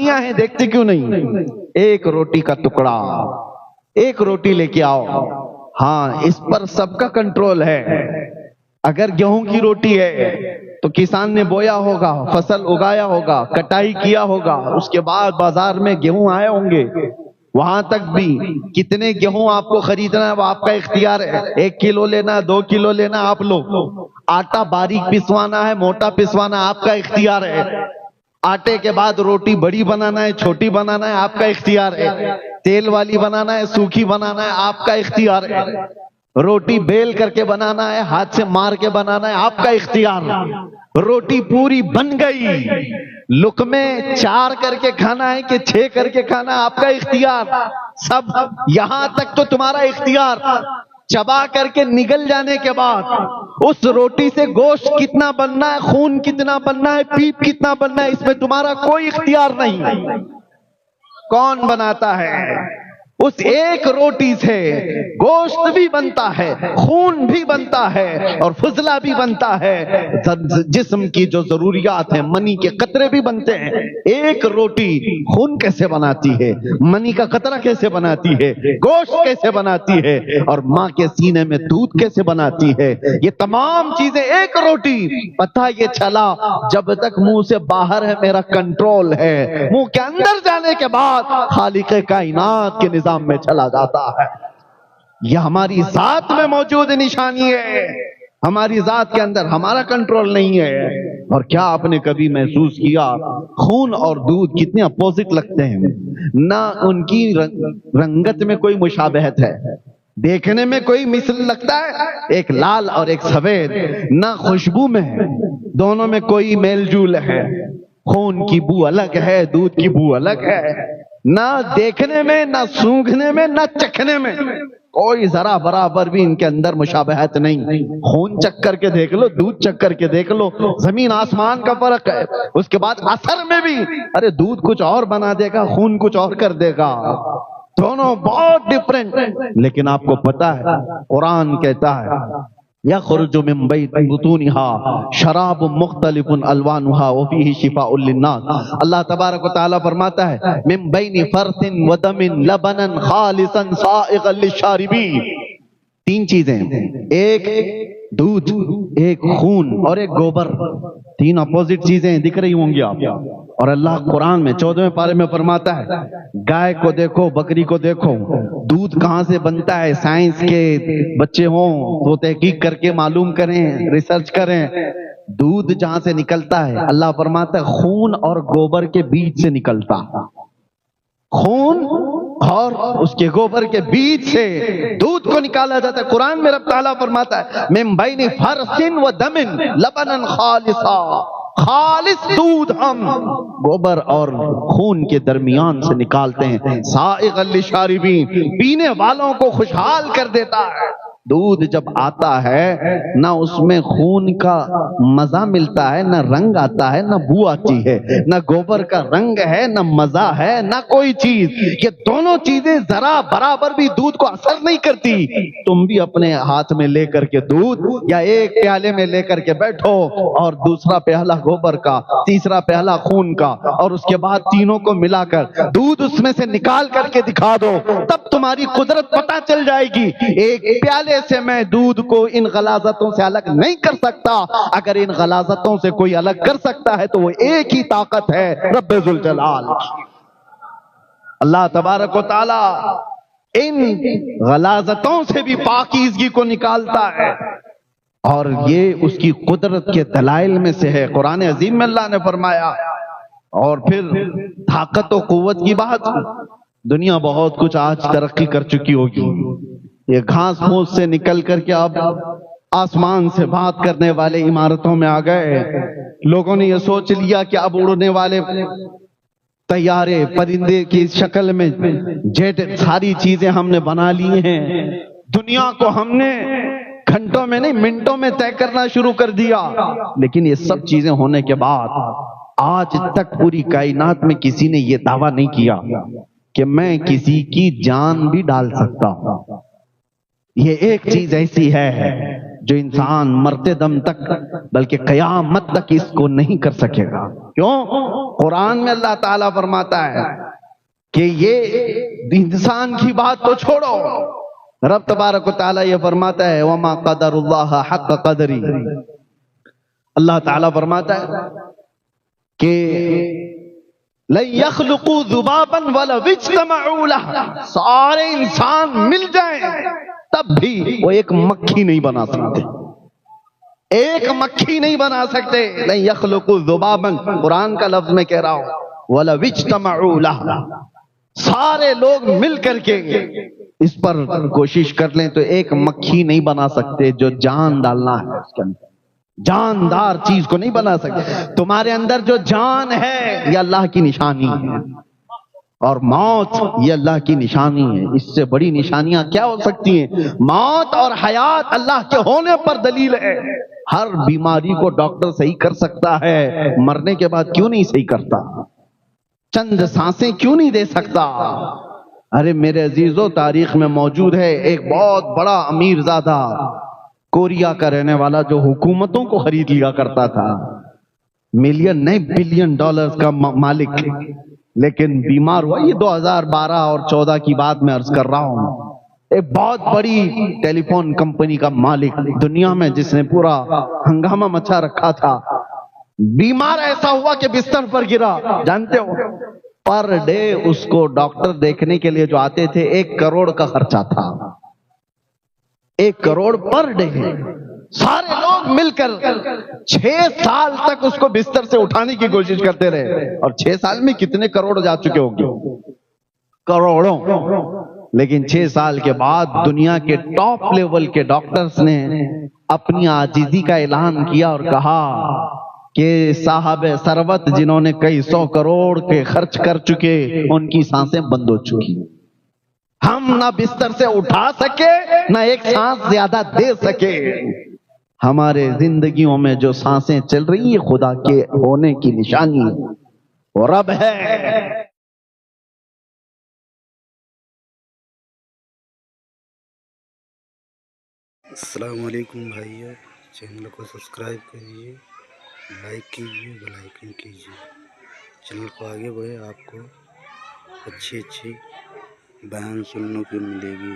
کہانیاں ہیں، دیکھتے کیوں نہیں؟ ایک روٹی کا ٹکڑا، ایک روٹی لے کے آؤ، ہاں اس پر سب کا کنٹرول ہے۔ اگر گیہوں کی روٹی ہے تو کسان نے بویا ہوگا، فصل اگایا ہوگا، کٹائی کیا ہوگا، اس کے بعد بازار میں گیہوں آئے ہوں گے، وہاں تک بھی کتنے گیہوں آپ کو خریدنا ہے وہ آپ کا اختیار ہے۔ 1 کلو لینا ہے، 2 کلو لینا ہے، آپ لو۔ آٹا باریک پسوانا ہے، موٹا پسوانا آپ کا اختیار ہے۔ آٹے کے بعد روٹی بڑی بنانا ہے، چھوٹی بنانا ہے، آپ کا اختیار ہے۔ تیل والی بنانا ہے، سوکھی بنانا ہے، آپ کا اختیار ہے۔ روٹی بیل کر کے بنانا ہے، ہاتھ سے مار کے بنانا ہے، آپ کا اختیار۔ روٹی پوری بن گئی، لقمے 4 کر کے کھانا ہے کہ 6 کر کے کھانا ہے، آپ کا اختیار۔ سب یہاں تک تو تمہارا اختیار، چبا کر کے نگل جانے کے بعد اس روٹی سے گوشت کتنا بننا ہے، خون کتنا بننا ہے، پیپ کتنا بننا ہے، اس میں تمہارا کوئی اختیار نہیں۔ کون بناتا ہے؟ اس ایک روٹی سے گوشت بھی بنتا ہے، خون بھی بنتا ہے، اور فضلہ بھی بنتا ہے، جسم کی جو ضروریات ہیں، منی کے قطرے بھی بنتے ہیں۔ ایک روٹی خون کیسے بناتی ہے، منی کا قطرہ کیسے بناتی ہے، گوشت کیسے بناتی ہے، اور ماں کے سینے میں دودھ کیسے بناتی ہے، یہ تمام چیزیں ایک روٹی۔ پتہ یہ چلا جب تک منہ سے باہر ہے میرا کنٹرول ہے، منہ کے اندر جانے کے بعد خالق کائنات کے نظام میں چلا جاتا ہے۔ یہ ہماری ذات میں موجود نشانی ہے، ہماری ذات کے اندر ہمارا کنٹرول نہیں ہے۔ اور کیا آپ نے کبھی محسوس کیا خون اور دودھ کتنے اپوزٹ لگتے ہیں؟ نہ ان کی رنگت میں کوئی مشابہت ہے، دیکھنے میں کوئی مثل لگتا ہے، ایک لال اور ایک سفید، نہ خوشبو میں ہے، دونوں میں کوئی میل جول ہے۔ خون کی بو الگ ہے، دودھ کی بو الگ ہے، نہ دیکھنے میں، نہ سونگھنے میں، نہ چکھنے میں کوئی ذرا برابر بھی ان کے اندر مشابہت نہیں۔ خون چکھ کر کے دیکھ لو، دودھ چکھ کر کے دیکھ لو، زمین آسمان کا فرق ہے۔ اس کے بعد اثر میں بھی، ارے دودھ کچھ اور بنا دے گا، خون کچھ اور کر دے گا، دونوں بہت ڈیفرنٹ۔ لیکن آپ کو پتا ہے قرآن کہتا ہے یخرج من بطونها شراب مختلف الوانها وفيه شفاء للناس۔ اللہ تبارک و تعالیٰ فرماتا ہے من بین فرث ودم لبنا خالصا سائغا للشاربین۔ 3 چیزیں، ایک دودھ، ایک خون اور ایک گوبر، 3 اپوزٹ چیزیں دکھ رہی ہوں گی آپ۔ اور اللہ قرآن میں 14ویں پارے میں فرماتا ہے گائے کو دیکھو، بکری کو دیکھو، دودھ کہاں سے بنتا ہے، سائنس کے بچے ہوں تو تحقیق کر کے معلوم کریں، ریسرچ کریں۔ دودھ جہاں سے نکلتا ہے اللہ فرماتا ہے خون اور گوبر کے بیچ سے نکلتا، خون اور اس کے گوبر کے بیچ سے دودھ کو نکالا جاتا ہے۔ قرآن میں رب تعالیٰ فرماتا ہے من بین فرث و دم لبنا خالصا، خالص دودھ ہم گوبر اور خون کے درمیان سے نکالتے ہیں، سائغا للشاربین، پینے والوں کو خوشحال کر دیتا ہے۔ دودھ جب آتا ہے نہ اس میں خون کا مزہ ملتا ہے، نہ رنگ آتا ہے، نہ بو آتی ہے، نہ گوبر کا رنگ ہے، نہ مزہ ہے، نہ کوئی چیز۔ یہ دونوں چیزیں ذرا برابر بھی دودھ کو اثر نہیں کرتی۔ تم بھی اپنے ہاتھ میں لے کر کے دودھ یا ایک پیالے میں لے کر کے بیٹھو، اور دوسرا پیالہ گوبر کا، تیسرا پیالہ خون کا، اور اس کے بعد تینوں کو ملا کر دودھ اس میں سے نکال کر کے دکھا دو، تب تمہاری قدرت پتہ چل جائے گی۔ ایک پیالے سے میں دودھ کو ان غلاظتوں سے الگ نہیں کر سکتا، اگر ان غلاظتوں سے کوئی الگ کر سکتا ہے تو وہ ایک ہی طاقت ہے، رب ذوالجلال۔ اللہ تبارک و تعالی ان غلاظتوں سے بھی پاکیزگی کو نکالتا ہے، اور یہ اس کی قدرت کے دلائل میں سے ہے۔ قرآن عظیم میں اللہ نے فرمایا، اور پھر طاقت و قوت کی بات، دنیا بہت کچھ آج ترقی کر چکی ہوگی، یہ گھاس پھوس سے نکل کر کے اب آسمان سے بات کرنے والے عمارتوں میں آ گئے۔ لوگوں نے یہ سوچ لیا کہ اب اڑنے والے طیارے، پرندے کی شکل میں جیٹ، ساری چیزیں ہم نے بنا لی ہیں، دنیا کو ہم نے گھنٹوں میں نہیں منٹوں میں طے کرنا شروع کر دیا۔ لیکن یہ سب چیزیں ہونے کے بعد آج تک پوری کائنات میں کسی نے یہ دعویٰ نہیں کیا کہ میں کسی کی جان بھی ڈال سکتا ہوں۔ یہ ایک چیز ایسی ہے جو انسان مرتے دم تک بلکہ قیامت تک اس کو نہیں کر سکے گا. کیوں؟ قرآن میں اللہ تعالیٰ فرماتا ہے کہ یہ انسان کی بات تو چھوڑو، رب تبارک و تعالیٰ یہ فرماتا ہے وَمَا قَدَرُ اللَّهَ حَقَّ قَدْرِهِ. اللہ تعالیٰ فرماتا ہے کہ لَن يَخْلُقُوا ذُبَابًا وَلَوِ اجْتَمَعُوا لَهُ، سارے انسان مل جائیں تب بھی وہ ایک مکھی نہیں بنا سکتے، ایک مکھی نہیں بنا سکتے. لَن يَخْلُقُوا ذُبَابًا، قرآن کا لفظ میں کہہ رہا ہوں، وَلَوِ اجْتَمَعُوا لَهُ، سارے لوگ مل کر کے اس پر کوشش کر لیں تو ایک مکھی نہیں بنا سکتے جو جان ڈالنا ہے اس کے اندر، جاندار چیز کو نہیں بنا سکتے. تمہارے اندر جو جان ہے یہ اللہ کی نشانی ہے، اور موت یہ اللہ کی نشانی ہے. اس سے بڑی نشانیاں کیا ہو سکتی ہیں؟ موت اور حیات اللہ کے ہونے پر دلیل ہے. ہر بیماری کو ڈاکٹر صحیح کر سکتا ہے، مرنے کے بعد کیوں نہیں صحیح کرتا؟ چند سانسیں کیوں نہیں دے سکتا؟ ارے میرے عزیزو، تاریخ میں موجود ہے ایک بہت بڑا امیر زادہ کوریا کا رہنے والا جو حکومتوں کو خرید لیا کرتا تھا، ملین نہیں بلین ڈالرز کا مالک، لیکن بیمار ہوا. یہ 2012 اور 14 کی بات میں عرض کر رہا ہوں. ایک بہت بڑی ٹیلی فون کمپنی کا مالک دنیا میں جس نے پورا ہنگامہ مچا رکھا تھا، بیمار ایسا ہوا کہ بستر پر گرا. جانتے ہو پر ڈے اس کو ڈاکٹر دیکھنے کے لیے جو آتے تھے 1 کروڑ کا خرچہ تھا. 1 کروڑ پر ڈے. سارے لوگ مل کر 6 سال تک اس کو بستر سے اٹھانے کی کوشش کرتے رہے، اور 6 سال میں کتنے کروڑ جا چکے ہوں گے؟ کروڑوں. لیکن 6 سال کے بعد دنیا کے ٹاپ لیول کے ڈاکٹرز نے اپنی عاجزی کا اعلان کیا اور کہا کہ صاحب ثروت جنہوں نے کئی 100 کروڑ کے خرچ کر چکے ان کی سانسیں بند ہو چکی، ہم نہ بستر سے اٹھا سکے نہ ایک سانس زیادہ دے سکے. ہمارے زندگیوں میں جو سانسیں چل رہی ہیں خدا کے ہونے کی نشانی وہ رب ہے. السلام علیکم بھائیو، چینل کو سبسکرائب کریے، لائک کیجیے، بیل آئیکن کیجیے. چینل کو آگے بڑھے، آپ کو اچھی بیان سننے کو ملے گی.